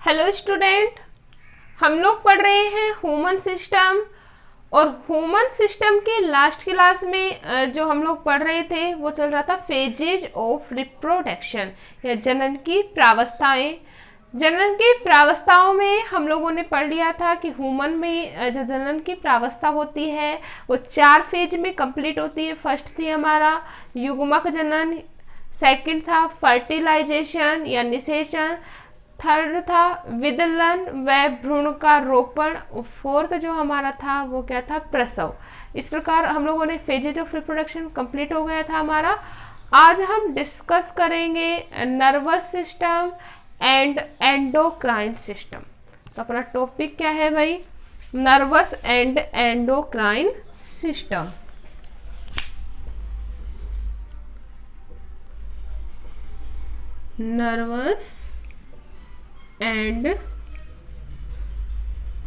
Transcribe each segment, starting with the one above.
Hello student, हम लोग पढ़ रहे हैं ह्यूमन सिस्टम। और ह्यूमन सिस्टम के लास्ट क्लास में जो हम लोग पढ़ रहे थे वो चल रहा था फेजेज ऑफ रिप्रोडक्शन या जनन की प्रावस्थाएं। जनन की प्रावस्थाओं में हम लोगों ने पढ़ लिया था कि ह्यूमन में जो जनन की प्रावस्था होती है वो 4 फेज में कंप्लीट होती है। फर्स्ट थी हमारा युग्मक जनन, सेकंड था फर्टिलाइजेशन या निषेचन, थर्ड था विदलन व भ्रूण का रोपण, फोर्थ जो हमारा था वो क्या था, प्रसव। इस प्रकार हम लोगों ने फेजेज ऑफ रिप्रोडक्शन कंप्लीट हो गया था हमारा। आज हम डिस्कस करेंगे nervous system and endocrine system. तो अपना टॉपिक क्या है भाई, nervous and endocrine system. Nervous and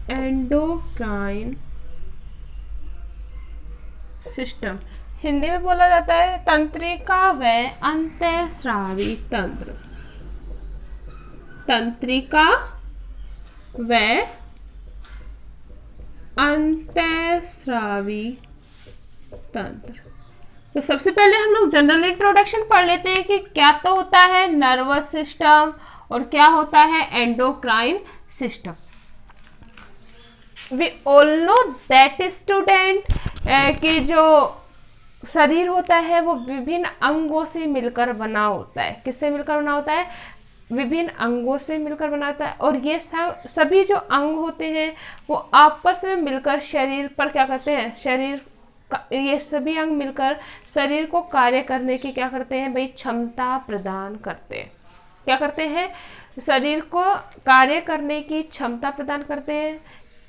endocrine system Hindi में बोला जाता है तंत्रिका व अंतःस्रावी तंत्र। तंत्रिका व अंतःस्रावी तंत्र। तो सबसे पहले हम लोग जनरल इंट्रोडक्शन पढ़ लेते हैं कि क्या तो होता है नर्वस सिस्टम और क्या होता है endocrine system. We all know that student कि जो शरीर होता है वो विभिन्न अंगों से मिलकर बना होता है। किससे मिलकर बना होता है? विभिन्न अंगों से मिलकर बना होता है। और ये सभी जो अंग होते हैं वो आपस में मिलकर शरीर पर क्या करते हैं, ये सभी अंग मिलकर शरीर को कार्य करने की क्या करते हैं भाई, क्षमता प्रदान करते हैं। क्या करते हैं? शरीर को कार्य करने की क्षमता प्रदान करते हैं।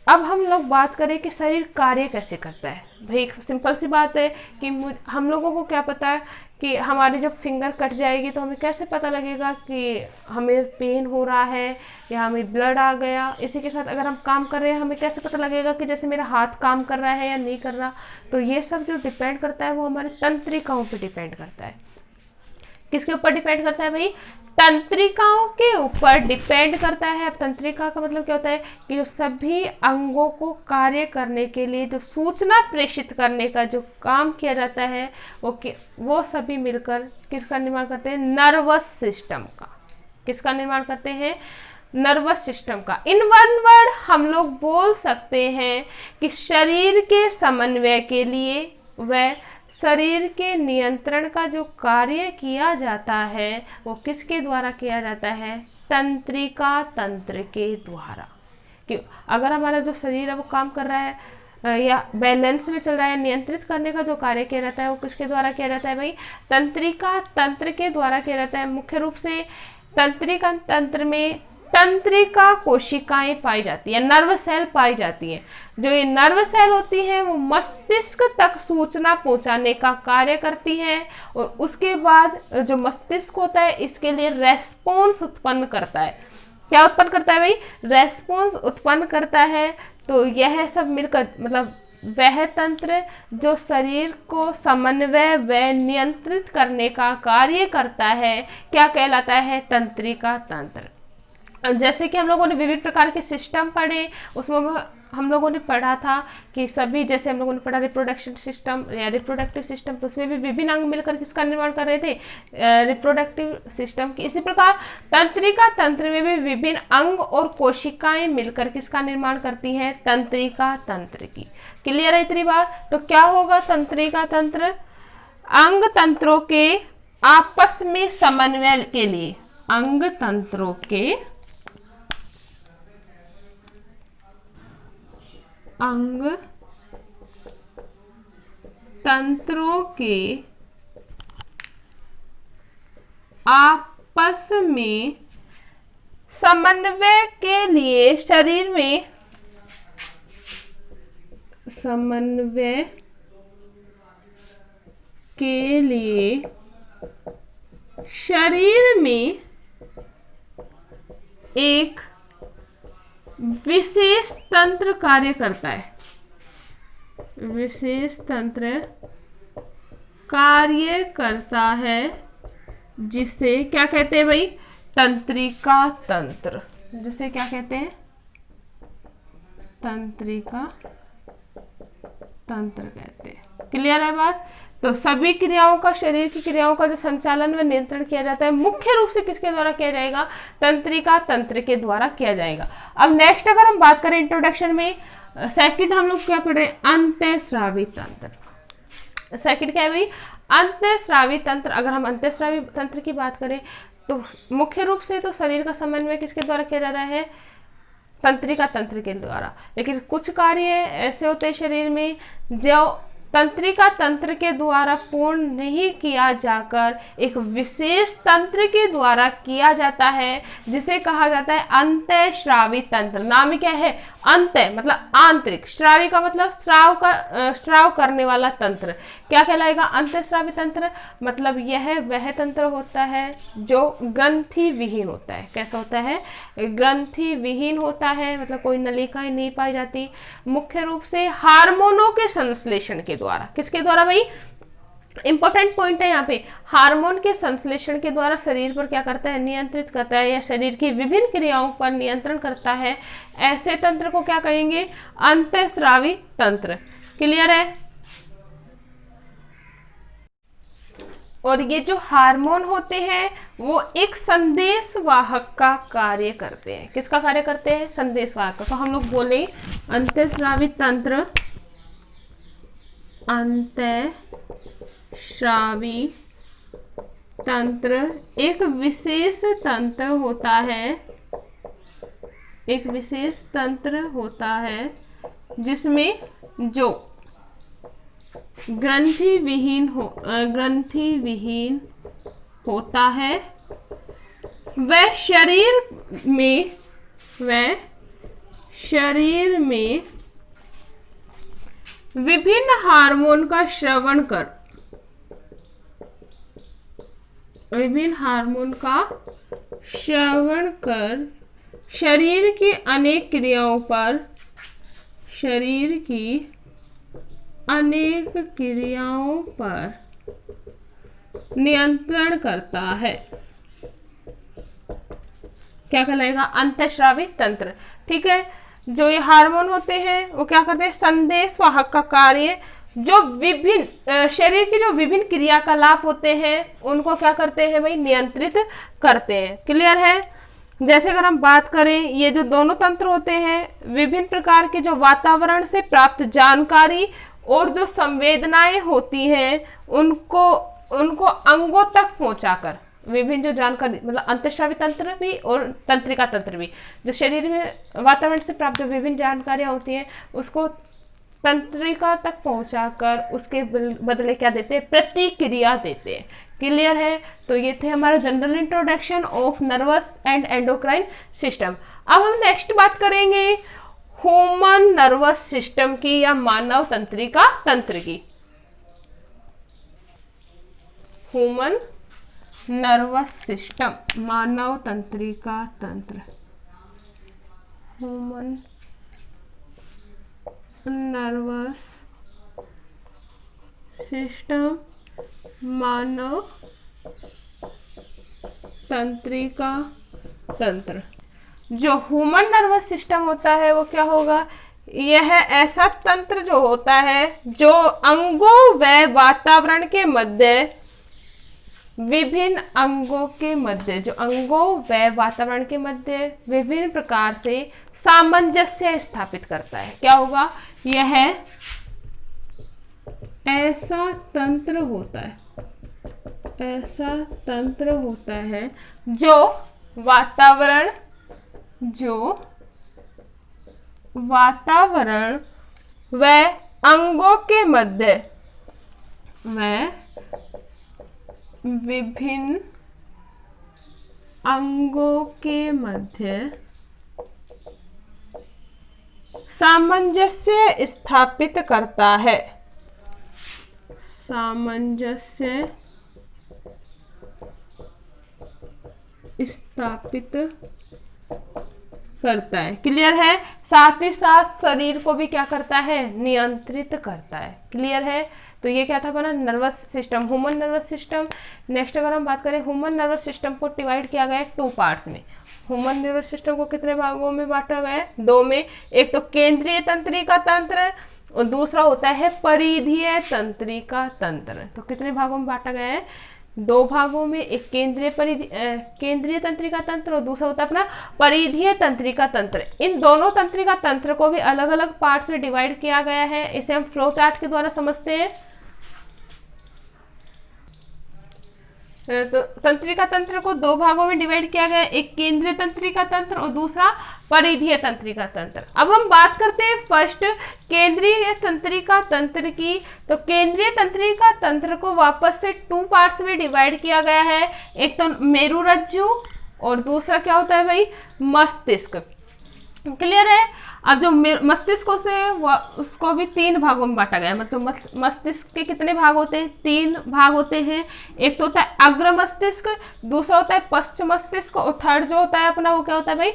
अब हम लोग बात करें कि शरीर कार्य कैसे करता है। भाई सिंपल सी बात है कि हम लोगों को क्या पता है कि हमारी जब फिंगर कट जाएगी तो हमें कैसे पता लगेगा कि हमें पेन हो रहा है या हमें ब्लड आ गया। इसी के साथ अगर हम काम कर रहे हैं हमें कैसे पता लगेगा कि जैसे मेरा हाथ काम कर रहा है या नहीं कर रहा। तो ये सब जो डिपेंड करता है वो हमारे तंत्रिकाओं पे डिपेंड करता है। किसके ऊपर डिपेंड करता है भाई? तंत्रिकाओं के ऊपर डिपेंड करता है। अब तंत्रिका का मतलब क्या होता है कि जो सभी अंगों को कार्य करने के लिए जो सूचना प्रेषित करने का जो काम किया जाता है वो सभी मिलकर किसका निर्माण करते हैं? नर्वस सिस्टम का। किसका निर्माण करते हैं? नर्वस सिस्टम का। इन वन वर्ड हम लोग बोल सकते हैं कि शरीर के समन्वय के लिए व शरीर के नियंत्रण का जो कार्य किया जाता है वो किसके द्वारा किया जाता है? तंत्रिका तंत्र के द्वारा। कि अगर हमारा जो शरीर है वो काम कर रहा है या बैलेंस में चल रहा है, नियंत्रित करने का जो कार्य किया जाता है वो किसके द्वारा किया जाता है भाई? तंत्रिका तंत्र के द्वारा किया जाता है। मुख्य रूप से तंत्रिका तंत्र में तंत्रिका कोशिकाएं पाई जाती है, नर्व सेल पाई जाती हैं। जो ये नर्व सेल होती हैं वो मस्तिष्क तक सूचना पहुंचाने का कार्य करती हैं और उसके बाद जो मस्तिष्क होता है इसके लिए रेस्पॉन्स उत्पन्न करता है। क्या उत्पन्न करता है भाई? रेस्पॉन्स उत्पन्न करता है। तो यह सब मिलकर मतलब वह तंत्र जो शरीर को समन्वय व नियंत्रित करने का कार्य करता है क्या कहलाता है? तंत्रिका तंत्र। जैसे कि हम लोगों ने विविध प्रकार के सिस्टम पढ़े, उसमें हम लोगों ने पढ़ा था कि सभी, जैसे हम लोगों ने पढ़ा रिप्रोडक्शन सिस्टम या रिप्रोडक्टिव सिस्टम, तो उसमें भी विभिन्न अंग मिलकर किसका निर्माण कर रहे थे? रिप्रोडक्टिव सिस्टम की। इसी प्रकार तंत्रिका तंत्र में भी विभिन्न अंग और कोशिकाएं मिलकर किसका निर्माण करती हैं? तंत्रिका तंत्र की। क्लियर है इतनी बात? तो क्या होगा तंत्रिका तंत्र? अंग तंत्रों के आपस में समन्वय के लिए, अंग तंत्रों के अंग तंत्रों के आपस में समन्वय के लिए शरीर में समन्वय के लिए शरीर में एक विशेष तंत्र कार्य करता है। विशेष तंत्र कार्य करता है जिसे क्या कहते हैं भाई? तंत्रिका तंत्र। जिसे क्या कहते हैं, तंत्रिका तंत्र कहते हैं। क्लियर है बात। तो सभी क्रियाओं का, शरीर की क्रियाओं का जो संचालन व नियंत्रण किया जाता है मुख्य रूप से किसके द्वारा किया जाएगा, तंत्रिका तंत्र के द्वारा किया जाएगा। अब नेक्स्ट अगर हम बात करें इंट्रोडक्शन में, सेकंड हम लोग क्या पढ़ रहे हैं, अंतःस्रावी तंत्र। सेकंड क्या है भाई, अंतःस्रावी तंत्र। अगर हम अंतःस्रावी तंत्र की बात करें तो मुख्य रूप से तो शरीर का समन्वय किसके द्वारा किया जाता है, तंत्रिका तंत्र के द्वारा। लेकिन कुछ कार्य ऐसे होते हैं शरीर में जो तंत्रिका तंत्र के द्वारा पूर्ण नहीं किया जाकर एक विशेष तंत्र के द्वारा किया जाता है, जिसे कहा जाता है अंतःस्रावी तंत्र। नाम ही क्या है, अंत मतलब आंतरिक, श्रावी का मतलब स्राव करने वाला तंत्र। क्या कहलाएगा, अंतःस्रावी तंत्र। मतलब यह वह तंत्र होता है जो ग्रंथि विहीन होता है। कैसा होता है, ग्रंथि विहीन होता है, मतलब कोई नलिकाएं नहीं पाई जाती। मुख्य रूप से हार्मोनों के संश्लेषण के द्वारा, किसके द्वारा भाई, इंपॉर्टेंट पॉइंट है यहाँ पे, हार्मोन के संश्लेषण के द्वारा शरीर पर क्या करता है, नियंत्रित करता है या शरीर की विभिन्न क्रियाओं पर नियंत्रण करता है। ऐसे तंत्र को क्या कहेंगे, अंतःस्रावी तंत्र। क्लियर है। और ये जो हार्मोन होते हैं वो एक संदेश वाहक का कार्य करते हैं। किसका कार्य करते हैं, संदेश वाहक का। तो हम लोग बोले अंतःस्रावी तंत्र, अंतःस्रावी तंत्र एक विशेष तंत्र होता है, एक विशेष तंत्र होता है जिसमें जो ग्रंथि विहीन होता है, वह शरीर में विभिन्न हार्मोन का श्रवण कर शरीर की अनेक क्रियाओं पर नियंत्रण करता है। क्या कहलाएगा, अंतःस्रावी तंत्र। ठीक है। जो ये हार्मोन होते हैं वो क्या करते हैं, संदेश वाहक का कार्य, जो विभिन्न शरीर की जो विभिन्न क्रियाकलाप होते हैं उनको क्या करते हैं भाई, नियंत्रित करते हैं। क्लियर है। जैसे अगर हम बात करें, ये जो दोनों तंत्र होते हैं विभिन्न प्रकार के जो वातावरण से प्राप्त जानकारी और जो संवेदनाएं होती हैं उनको अंगों तक पहुंचाकर, विभिन्न जो जानकारी, मतलब अंतःस्रावी तंत्र भी और तंत्रिका तंत्र भी, जो शरीर में वातावरण से प्राप्त जो विभिन्न जानकारियां होती हैं उसको तंत्रिका तक पहुंचाकर उसके बदले क्या देते हैं, प्रतिक्रिया देते हैं। क्लियर है। तो ये थे हमारा general introduction of nervous and endocrine system. अब हम नेक्स्ट बात करेंगे ह्यूमन नर्वस सिस्टम की या मानव तंत्रिका तंत्र की। ह्यूमन नर्वस सिस्टम, मानव तंत्रिका तंत्र। ह्यूमन नर्वस सिस्टम, मानव तंत्रिका तंत्र। जो ह्यूमन नर्वस सिस्टम होता है वो क्या होगा, यह ऐसा तंत्र जो होता है जो अंगों व वातावरण के मध्य, विभिन्न अंगों के मध्य, जो अंगों व वातावरण के मध्य विभिन्न प्रकार से सामंजस्य स्थापित करता है। क्या होगा, यह ऐसा तंत्र होता है, ऐसा तंत्र होता है जो वातावरण व अंगों के मध्य, विभिन्न अंगों के मध्य सामंजस्य स्थापित करता है, सामंजस्य स्थापित करता है। क्लियर है। साथ ही साथ शरीर को भी क्या करता है, नियंत्रित करता है। क्लियर है। तो ये क्या था अपना nervous system, human nervous system. Next अगर हम बात करें, ह्यूमन नर्वस सिस्टम को डिवाइड किया गया है 2 पार्ट्स में। ह्यूमन नर्वस सिस्टम को कितने भागों में बांटा गया है? 2 में। एक तो केंद्रीय तंत्रिका तंत्र और दूसरा होता है परिधीय तंत्रिका तंत्र। तो कितने भागों में बांटा गया है? 2 भागों में। एक केंद्रीय तंत्रिका तंत्र और दूसरा होता है अपना परिधीय तंत्रिका तंत्र। इन दोनों तंत्रिका तंत्र को भी अलग अलग पार्ट्स में डिवाइड किया गया है। इसे हम फ्लो चार्ट के द्वारा समझते हैं। तो तंत्रिका तंत्र को 2 भागों में डिवाइड किया गया है, एक केंद्रीय तंत्रिका तंत्र और दूसरा परिधीय तंत्रिका तंत्र। अब हम बात करते हैं फर्स्ट केंद्रीय तंत्रिका तंत्र की। तो केंद्रीय तंत्रिका तंत्र को वापस से 2 पार्ट्स में डिवाइड किया गया है। एक तो मेरुरज्जु और दूसरा क्या होता है भाई? मस्तिष्क। क्लियर है? अब जो मस्तिष्क से उसको भी 3 भागों में बांटा गया है। मतलब मस्तिष्क के कितने भाग होते हैं? 3 भाग होते हैं। एक तो होता है अग्र मस्तिष्क, दूसरा होता है पश्च मस्तिष्क और थर्ड जो होता है अपना वो क्या होता है भाई?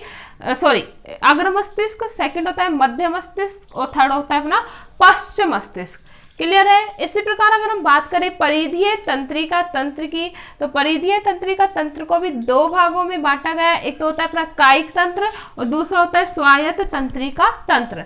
अग्र मस्तिष्क, सेकंड होता है मध्य मस्तिष्क और थर्ड होता है अपना पश्च मस्तिष्क। क्लियर है? इसी प्रकार अगर हम बात करें परिधीय तंत्रिका तंत्र की, तो परिधीय तंत्रिका तंत्र को भी 2 भागों में बांटा गया है। एक तो होता है अपना कायिक तंत्र और दूसरा होता है स्वायत्त तंत्रिका तंत्र।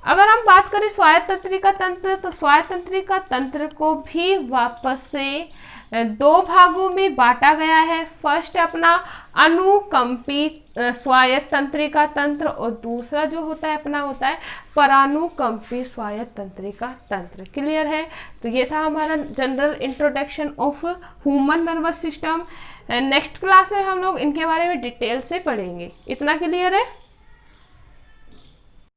अगर हम बात करें स्वायत्त तंत्रिका तंत्र, तो स्वायत्त तंत्रिका तंत्र को भी वापस से 2 भागों में बांटा गया है। फर्स्ट अपना अनुकंपी स्वायत्त तंत्रिका तंत्र और दूसरा जो होता है अपना होता है परानुकंपी स्वायत्त तंत्रिका तंत्र। क्लियर है? तो ये था हमारा general introduction of human nervous system. Next class में हम लोग इनके बारे में डिटेल से पढ़ेंगे। इतना क्लियर है?